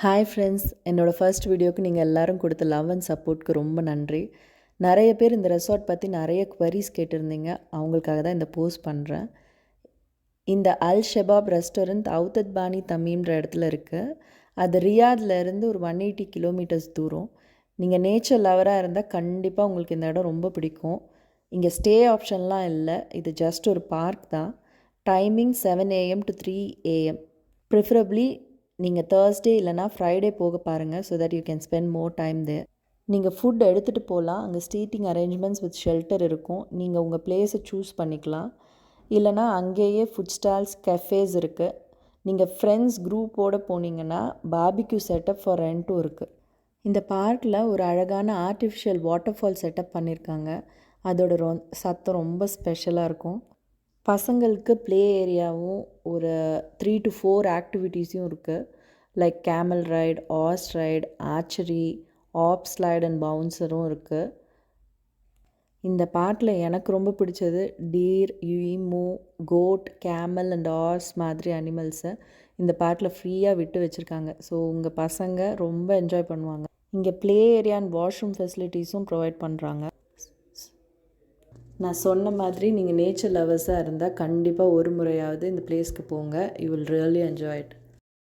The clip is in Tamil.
ஹாய் ஃப்ரெண்ட்ஸ், என்னோடய ஃபர்ஸ்ட் வீடியோக்கு நீங்கள் எல்லோரும் கொடுத்த லவ் அண்ட் சப்போர்ட்க்கு ரொம்ப நன்றி. நிறைய பேர் இந்த ரெசார்ட் பற்றி நிறைய குவரிஸ் கேட்டிருந்தீங்க. அவங்களுக்காக தான் இந்த போஸ்ட் பண்ணுறேன். இந்த அல் ஷபாப் ரெஸ்டாரண்ட் அவுதத் பானி தமீம்ன்ற இடத்துல இருக்குது. அது ரியாத்லேருந்து ஒரு 180 கிலோமீட்டர்ஸ் தூரம். நீங்கள் நேச்சர் லவராக இருந்தால் கண்டிப்பாக உங்களுக்கு இந்த இடம் ரொம்ப பிடிக்கும். இங்கே ஸ்டே ஆப்ஷன்லாம் இல்லை, இது ஜஸ்ட் ஒரு பார்க் தான். Timing 7 AM to 3 AM. Preferably நீங்கள் தேர்ஸ்டே இல்லைனா ஃப்ரைடே போக பாருங்கள், so that you can spend more time there. நீங்கள் ஃபுட் எடுத்துகிட்டு போகலாம். அங்கே சீட்டிங் அரேஞ்ச்மெண்ட்ஸ் வித் ஷெல்டர் இருக்கும். நீங்கள் உங்கள் பிளேஸை சூஸ் பண்ணிக்கலாம். இல்லைனா அங்கேயே ஃபுட் ஸ்டால்ஸ், கஃபேஸ் இருக்குது. நீங்கள் ஃப்ரெண்ட்ஸ் குரூப்போடு போனீங்கன்னா பார்பிக்யூ செட்டப் ஃபார் ரெண்ட்டும் இருக்குது. இந்த பார்க்கில் ஒரு அழகான ஆர்டிஃபிஷியல் வாட்டர் ஃபால் செட்டப் பண்ணியிருக்காங்க. அதோட சத்தம் ரொம்ப ஸ்பெஷலாக இருக்கும். பசங்களுக்கு ப்ளே ஏரியாவும் ஒரு 3 to 4 ஆக்டிவிட்டீஸும் இருக்குது. Like camel ride, horse ride, archery, up slide and பவுன்சரும் இருக்குது. இந்த பார்க்கில் எனக்கு ரொம்ப பிடிச்சது deer, emu, goat, camel and horse மாதிரி அனிமல்ஸை இந்த பார்க்கில் ஃப்ரீயாக விட்டு வச்சுருக்காங்க. ஸோ உங்கள் பசங்க ரொம்ப என்ஜாய் பண்ணுவாங்க. இங்கே ப்ளே ஏரியா அண்ட் வாஷ்ரூம் ஃபெசிலிட்டிஸும் ப்ரொவைட் பண்ணுறாங்க. நான் சொன்ன மாதிரி நீங்கள் நேச்சர் லவர்ஸாக இருந்தால் கண்டிப்பாக ஒரு முறையாவது இந்த பிளேஸ்க்கு போங்க. You will really enjoy it.